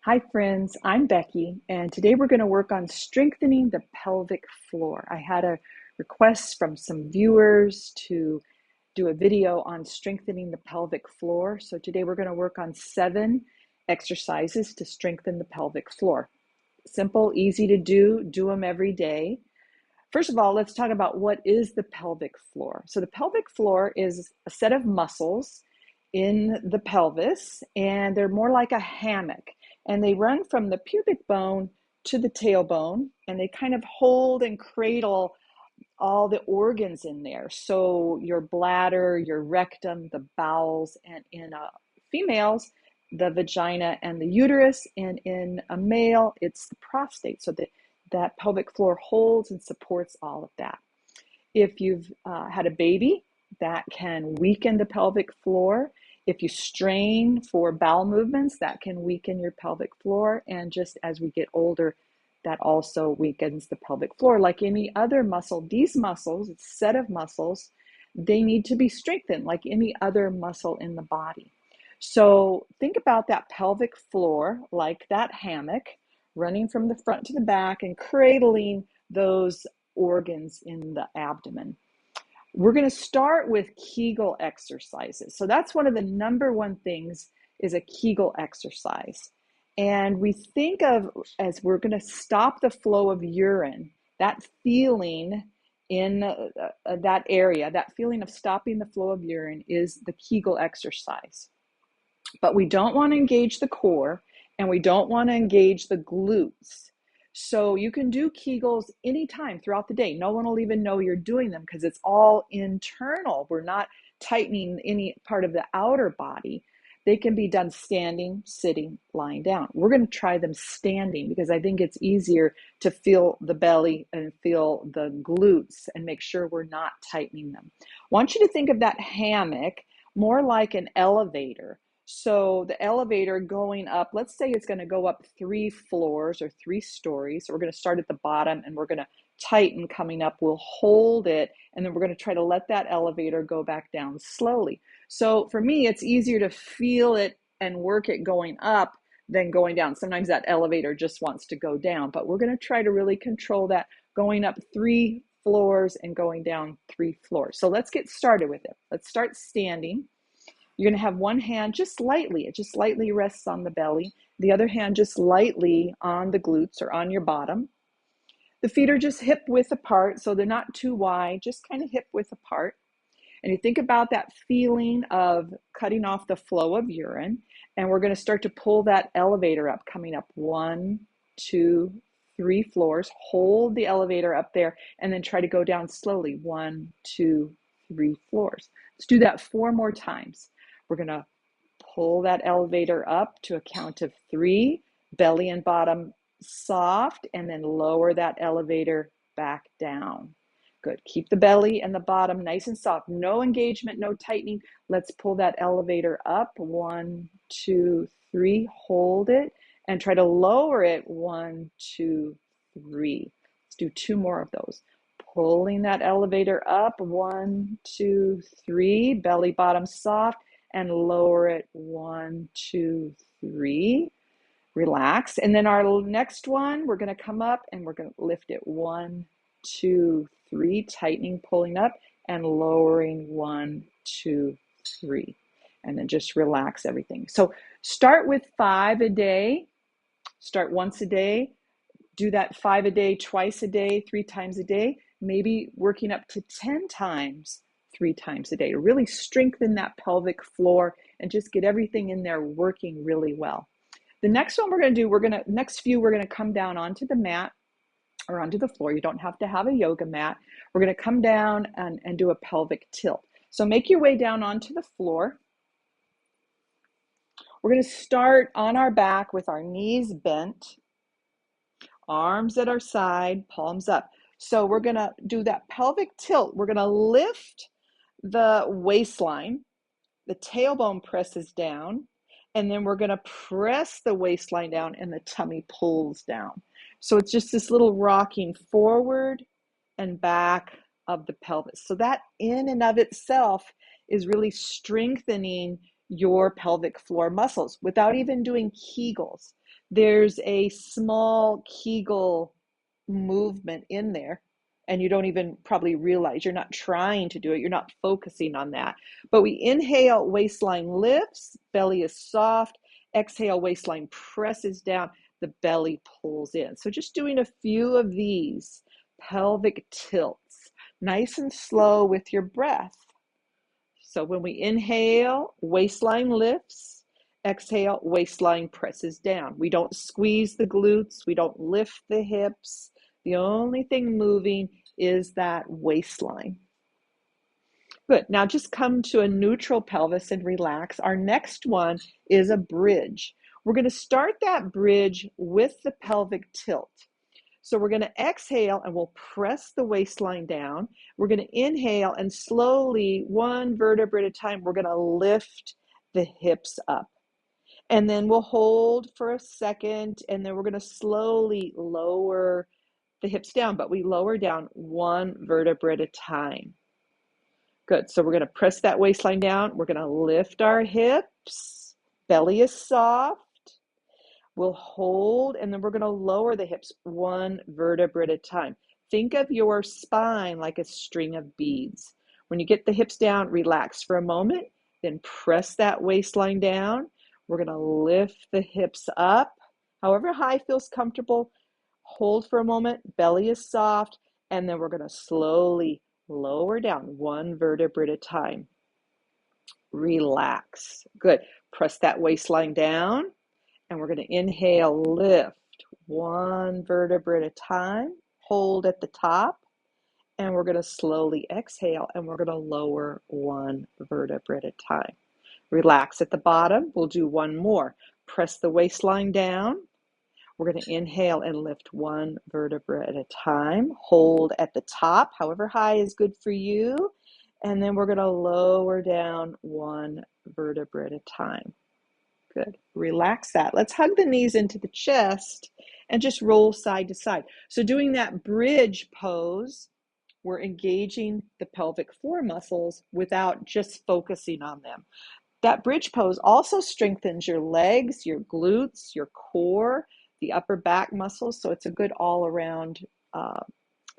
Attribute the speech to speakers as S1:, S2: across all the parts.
S1: Hi friends, I'm Becky, and today we're going to work on strengthening the pelvic floor. I had a request from some viewers to do a video on strengthening the pelvic floor. So today we're going to work on 7 exercises to strengthen the pelvic floor. Simple, easy to do them every day. First of all, let's talk about what is the pelvic floor. So the pelvic floor is a set of muscles in the pelvis, and they're more like a hammock. And they run from the pubic bone to the tailbone, and they kind of hold and cradle all the organs in there. So your bladder, your rectum, the bowels, and in females, the vagina and the uterus, and in a male, it's the prostate. So that pelvic floor holds and supports all of that. If you've had a baby, that can weaken the pelvic floor. If you strain for bowel movements, that can weaken your pelvic floor. And just as we get older, that also weakens the pelvic floor. Like any other muscle, these muscles, it's a set of muscles, they need to be strengthened like any other muscle in the body. So think about that pelvic floor like that hammock running from the front to the back and cradling those organs in the abdomen. We're going to start with Kegel exercises. So that's one of the number one things is a Kegel exercise. And we think of as we're going to stop the flow of urine, that feeling in that area, that feeling of stopping the flow of urine is the Kegel exercise. But we don't want to engage the core and we don't want to engage the glutes. So you can do Kegels anytime throughout the day. No one will even know you're doing them because it's all internal. We're not tightening any part of the outer body. They can be done standing, sitting, lying down. We're going to try them standing because I think it's easier to feel the belly and feel the glutes and make sure we're not tightening them. I want you to think of that hammock more like an elevator. So the elevator going up, let's say it's going to go up 3 floors or 3 stories. So we're going to start at the bottom and we're going to tighten coming up. We'll hold it and then we're going to try to let that elevator go back down slowly. So for me, it's easier to feel it and work it going up than going down. Sometimes that elevator just wants to go down, but we're going to try to really control that going up 3 floors and going down 3 floors. So let's get started with it. Let's start standing. You're going to have one hand just lightly, it just lightly rests on the belly. The other hand just lightly on the glutes or on your bottom. The feet are just hip width apart, so they're not too wide, just kind of hip width apart. And you think about that feeling of cutting off the flow of urine. And we're going to start to pull that elevator up, coming up 1, 2, 3 floors. Hold the elevator up there and then try to go down slowly. 1, 2, 3 floors. Let's do that 4 more times. We're going to pull that elevator up to a count of 3, belly and bottom soft, and then lower that elevator back down. Good. Keep the belly and the bottom nice and soft. No engagement, no tightening. Let's pull that elevator up. 1, 2, 3. Hold it and try to lower it. 1, 2, 3. Let's do 2 more of those. Pulling that elevator up. 1, 2, 3. Belly, bottom soft. And lower it. 1, 2, 3. Relax. And then our next one, we're going to come up and we're going to lift it. 1, 2, 3. Tightening, pulling up and lowering. 1, 2, 3. And then just relax everything. So start with 5 a day. Start once a day. Do that 5 a day, twice a day, 3 times a day. Maybe working up to 10 times. 3 times a day to really strengthen that pelvic floor and just get everything in there working really well. The next one we're going to do, we're going to come down onto the mat or onto the floor. You don't have to have a yoga mat. We're going to come down and do a pelvic tilt. So make your way down onto the floor. We're going to start on our back with our knees bent, arms at our side, palms up. So we're going to do that pelvic tilt. We're going to lift the waistline, the tailbone presses down, and then we're going to press the waistline down and the tummy pulls down. So it's just this little rocking forward and back of the pelvis. So that in and of itself is really strengthening your pelvic floor muscles without even doing Kegels. there's a small Kegel movement in there, and you don't even probably realize you're not trying to do it. You're not focusing on that. But we inhale, waistline lifts, belly is soft. Exhale, waistline presses down, the belly pulls in. So just doing a few of these pelvic tilts, nice and slow with your breath. So when we inhale, waistline lifts. Exhale, waistline presses down. We don't squeeze the glutes. We don't lift the hips. The only thing moving is that waistline. Good. Now just come to a neutral pelvis and relax. Our next one is a bridge. We're going to start that bridge with the pelvic tilt. So we're going to exhale and we'll press the waistline down. We're going to inhale and slowly, one vertebra at a time, we're going to lift the hips up. And then we'll hold for a second, and then we're going to slowly lower the hips down, but we lower down one vertebra at a time. Good. So we're going to press that waistline down. We're going to lift our hips. Belly is soft. We'll hold, and then we're going to lower the hips one vertebra at a time. Think of your spine like a string of beads. When you get the hips down, relax for a moment, then press that waistline down. We're going to lift the hips up, however high feels comfortable. Hold for a moment, belly is soft, and then we're going to slowly lower down one vertebra at a time. Relax. Good. Press that waistline down. And we're going to inhale, lift one vertebra at a time, hold at the top, and we're going to slowly exhale, and we're going to lower one vertebra at a time. Relax at the bottom. We'll do one more. Press the waistline down. We're going to inhale and lift one vertebra at a time. Hold at the top, however high is good for you. And then we're going to lower down one vertebra at a time. Good. Relax that. Let's hug the knees into the chest and just roll side to side. So doing that bridge pose, we're engaging the pelvic floor muscles without just focusing on them. That bridge pose also strengthens your legs, your glutes, your core, the upper back muscles. So it's a good all-around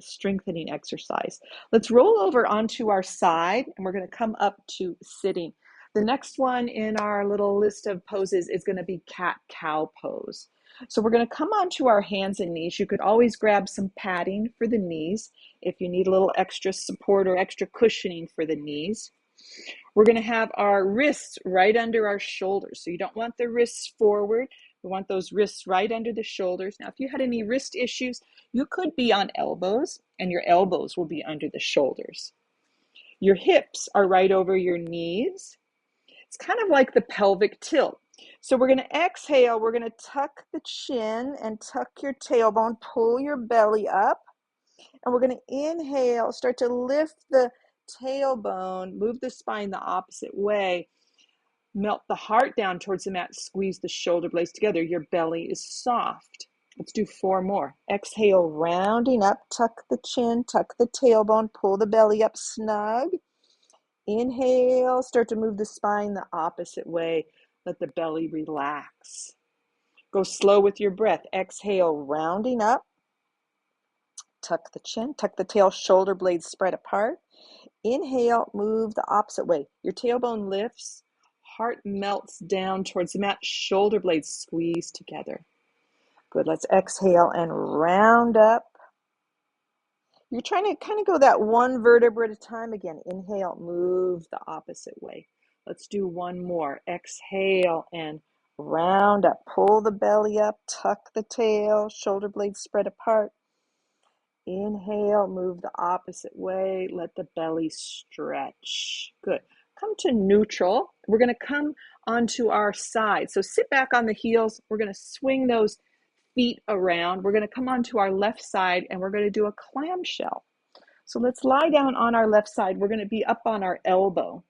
S1: strengthening exercise. Let's roll over onto our side, and we're going to come up to sitting. The next one in our little list of poses is going to be cat-cow pose. So we're going to come onto our hands and knees. You could always grab some padding for the knees if you need a little extra support or extra cushioning for the knees. We're going to have our wrists right under our shoulders. So you don't want the wrists forward. We want those wrists right under the shoulders. Now, if you had any wrist issues, you could be on elbows, and your elbows will be under the shoulders. Your hips are right over your knees. It's kind of like the pelvic tilt. So we're going to exhale. We're going to tuck the chin and tuck your tailbone, pull your belly up. And we're going to inhale, start to lift the tailbone, move the spine the opposite way. Melt the heart down towards the mat, squeeze the shoulder blades together. Your belly is soft. Let's do 4 more. Exhale, rounding up, tuck the chin, tuck the tailbone, pull the belly up snug. Inhale, start to move the spine the opposite way. Let the belly relax. Go slow with your breath. Exhale, rounding up. Tuck the chin, tuck the tail, shoulder blades spread apart. Inhale, move the opposite way. Your tailbone lifts, heart melts down towards the mat, shoulder blades squeeze together. Good, let's exhale and round up. You're trying to kind of go that one vertebra at a time again. Inhale, move the opposite way. Let's do one more. Exhale and round up. Pull the belly up, tuck the tail, shoulder blades spread apart. Inhale, move the opposite way. Let the belly stretch. Good. Come to neutral. We're going to come onto our side. So sit back on the heels. We're going to swing those feet around. We're going to come onto our left side, and we're going to do a clamshell. So let's lie down on our left side. We're going to be up on our elbow.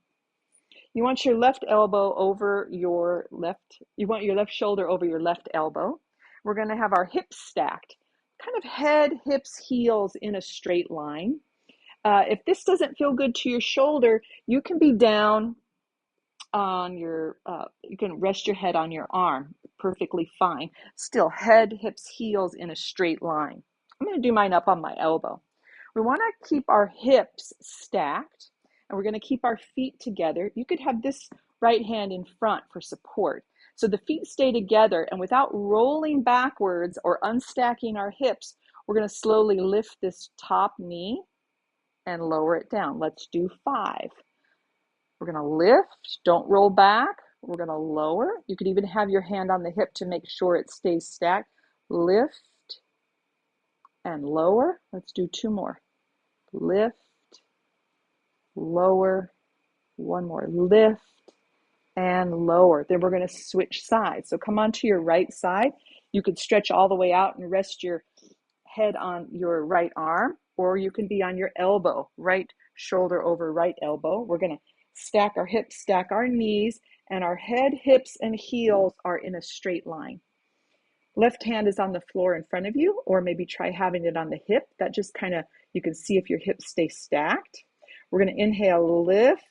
S1: You want your left elbow over your left, you want your left shoulder over your left elbow. We're going to have our hips stacked, kind of head, hips, heels in a straight line. If this doesn't feel good to your shoulder, you can be down on your, you can rest your head on your arm. perfectly fine. Still, head, hips, heels in a straight line. I'm going to do mine up on my elbow. We want to keep our hips stacked, and we're going to keep our feet together. You could have this right hand in front for support. So the feet stay together, and without rolling backwards or unstacking our hips, we're going to slowly lift this top knee and lower it down. Let's do 5. We're going to lift, don't roll back. We're going to lower. You could even have your hand on the hip to make sure it stays stacked. Lift and lower. Let's do 2 more. Lift, lower, 1 more. Lift and lower. Then we're going to switch sides. So come onto your right side. You could stretch all the way out and rest your head on your right arm, or you can be on your elbow, right shoulder over right elbow. We're going to stack our hips, stack our knees, and our head, hips, and heels are in a straight line. Left hand is on the floor in front of you, or maybe try having it on the hip. That just kind of, you can see if your hips stay stacked. We're going to inhale, lift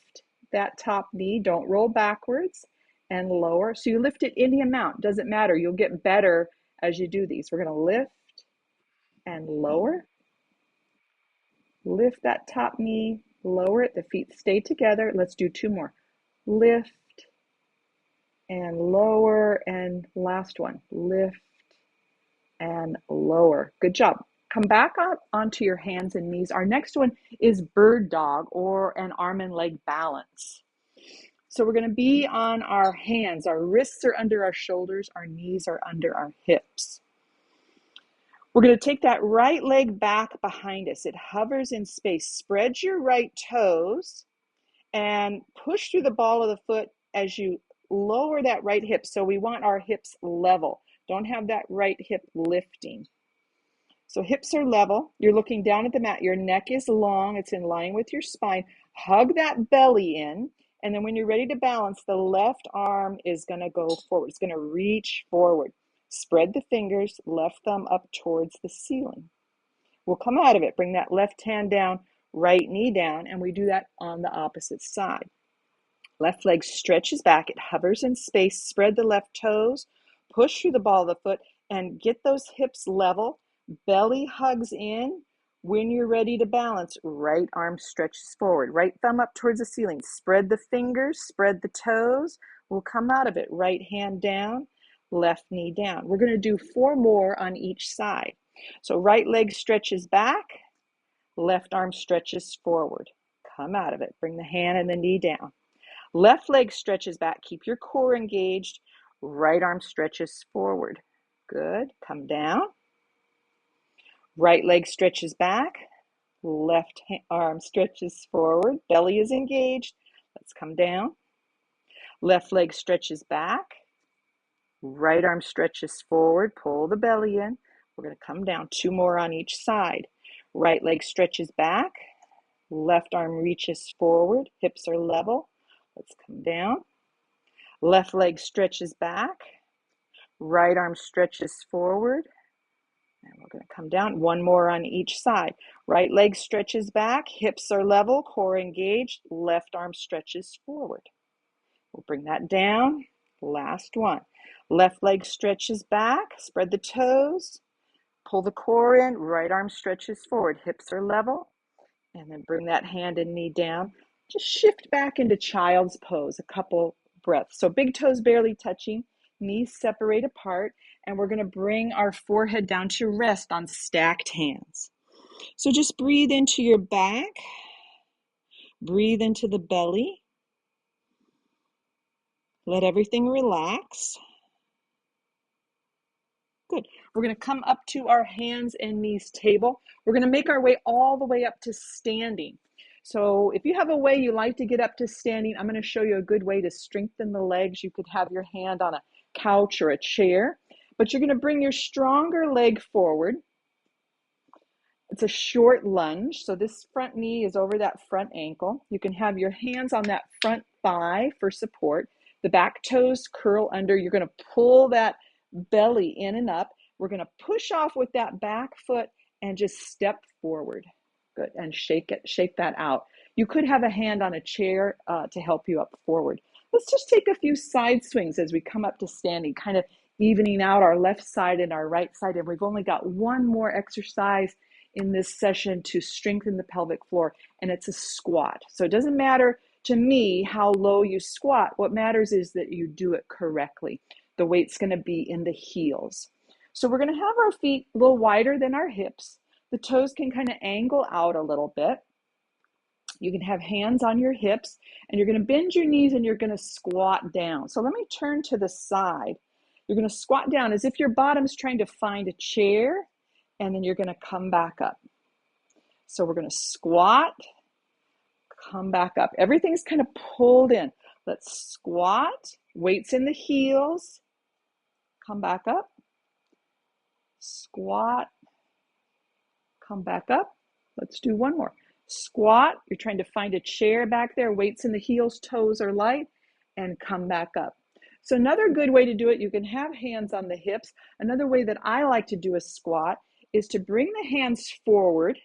S1: that top knee, don't roll backwards, and lower. So you lift it any amount, doesn't matter. You'll get better as you do these. We're going to lift and lower. Lift that top knee, lower it, the feet stay together. Let's do 2 more. Lift and lower, and last one. Lift and lower. Good job. Come back up onto your hands and knees. Our next one is bird dog, or an arm and leg balance. So we're going to be on our hands. Our wrists are under our shoulders. Our knees are under our hips. We're going to take that right leg back behind us. It hovers in space. Spread your right toes and push through the ball of the foot as you lower that right hip. So we want our hips level. Don't have that right hip lifting. So hips are level. You're looking down at the mat. Your neck is long. It's in line with your spine. Hug that belly in. And then when you're ready to balance, the left arm is going to go forward. It's going to reach forward. Spread the fingers, left thumb up towards the ceiling. We'll come out of it. Bring that left hand down, right knee down, and we do that on the opposite side. Left leg stretches back. It hovers in space. Spread the left toes, push through the ball of the foot, and get those hips level. Belly hugs in. When you're ready to balance, right arm stretches forward. Right thumb up towards the ceiling. Spread the fingers, spread the toes. We'll come out of it. Right hand down, left knee down. We're going to do 4 more on each side. So right leg stretches back, left arm stretches forward. Come out of it. Bring the hand and the knee down. Left leg stretches back. Keep your core engaged. Right arm stretches forward. Good. Come down. Right leg stretches back. Left arm stretches forward. Belly is engaged. Let's come down. Left leg stretches back. Right arm stretches forward. Pull the belly in. We're going to come down. 2 more on each side. Right leg stretches back. Left arm reaches forward. Hips are level. Let's come down. Left leg stretches back. Right arm stretches forward. And we're going to come down. 1 more on each side. Right leg stretches back. Hips are level. Core engaged. Left arm stretches forward. We'll bring that down. Last one. Left leg stretches back. Spread the toes. Pull the core in. Right arm stretches forward. Hips are level. And then bring that hand and knee down. Just shift back into child's pose, a couple breaths. So big toes barely touching, knees separate apart, and we're going to bring our forehead down to rest on stacked hands. So just breathe into your back, breathe into the belly, let everything relax. Good. We're going to come up to our hands and knees table. We're going to make our way all the way up to standing. So if you have a way you like to get up to standing, I'm going to show you a good way to strengthen the legs. You could have your hand on a couch or a chair, but you're going to bring your stronger leg forward. It's a short lunge. So this front knee is over that front ankle. You can have your hands on that front thigh for support. The back toes curl under. You're going to pull that belly in and up. We're going to push off with that back foot and just step forward. Good. And shake that out. You could have a hand on a chair to help you up forward. Let's just take a few side swings as we come up to standing. Kind of evening out our left side and our right side. And we've only got one more exercise in this session to strengthen the pelvic floor, and it's a squat. So it doesn't matter to me how low you squat. What matters is that you do it correctly. The weight's going to be in the heels. So we're going to have our feet a little wider than our hips. The toes can kind of angle out a little bit. You can have hands on your hips, and you're going to bend your knees and you're going to squat down. So let me turn to the side. You're going to squat down as if your bottom's trying to find a chair, and then you're going to come back up. So we're going to squat, come back up. Everything's kind of pulled in. Let's squat, weights in the heels, come back up, squat, come back up. Let's do one more. Squat, you're trying to find a chair back there, weights in the heels, toes are light, and come back up. So another good way to do it, you can have hands on the hips. Another way that I like to do a squat is to bring the hands forward,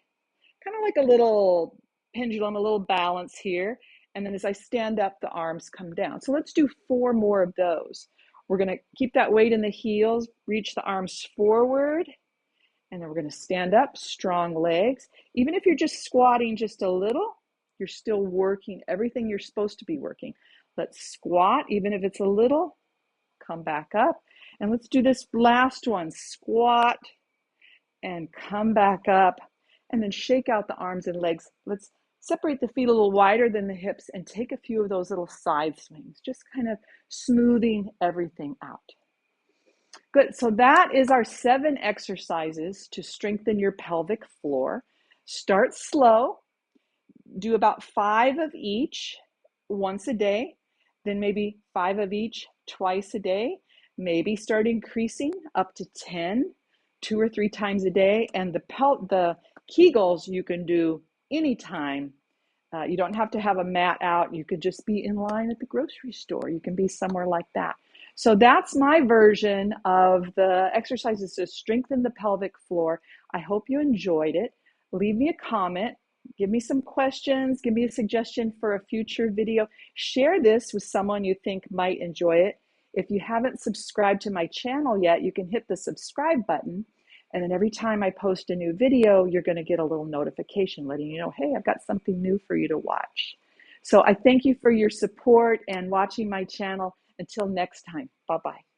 S1: kind of like a little pendulum, a little balance here. And then as I stand up, the arms come down. So let's do 4 more of those. We're going to keep that weight in the heels, reach the arms forward, and then we're going to stand up, strong legs. Even if you're just squatting just a little, you're still working everything you're supposed to be working. Let's squat, even if it's a little, come back up. And let's do this last one, squat and come back up, and then shake out the arms and legs. Let's separate the feet a little wider than the hips and take a few of those little side swings, just kind of smoothing everything out. Good, so that is our 7 exercises to strengthen your pelvic floor. Start slow, do about 5 of each once a day, then maybe 5 of each twice a day, maybe start increasing up to 10, 2 or 3 times a day, and the Kegels you can do anytime. You don't have to have a mat out. You could just be in line at the grocery store. You can be somewhere like that. So that's my version of the exercises to strengthen the pelvic floor. I hope you enjoyed it. Leave me a comment. Give me some questions. Give me a suggestion for a future video. Share this with someone you think might enjoy it. If you haven't subscribed to my channel yet, you can hit the subscribe button. And then every time I post a new video, you're going to get a little notification letting you know, hey, I've got something new for you to watch. So I thank you for your support and watching my channel. Until next time, bye-bye.